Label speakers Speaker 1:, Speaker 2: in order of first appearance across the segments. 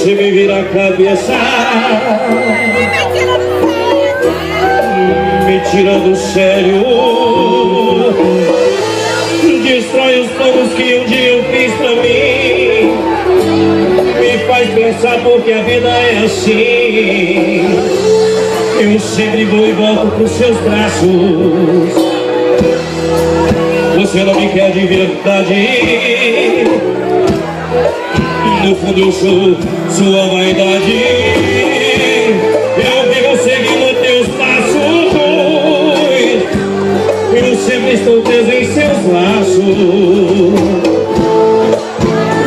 Speaker 1: você me vira a cabeça, me tira do sério, destrói os planos que um dia eu fiz pra mim, me faz pensar porque a vida é assim. Eu sempre vou e volto pros seus braços, você não me quer de verdade. No fundo eu sou sua vaidade. Eu vivo seguindo teus passos, eu sempre estou preso em seus laços.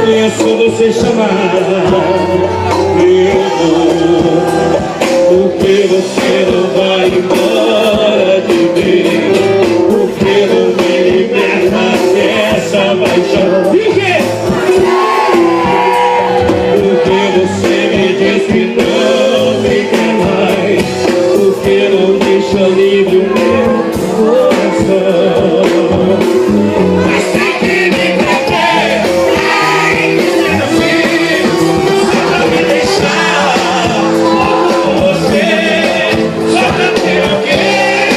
Speaker 1: E é só você chamar, eu vou, porque você não vai embora de mim, porque não me liberta dessa paixão. Livre o meu coração, mas tem que me proteger. Ai, só pra me deixar com você, só pra ter alguém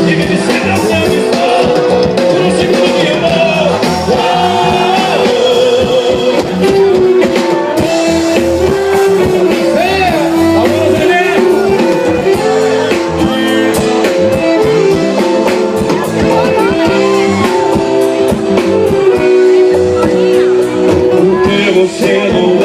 Speaker 1: que me disser onde eu estou, por um segundo de amor. Você não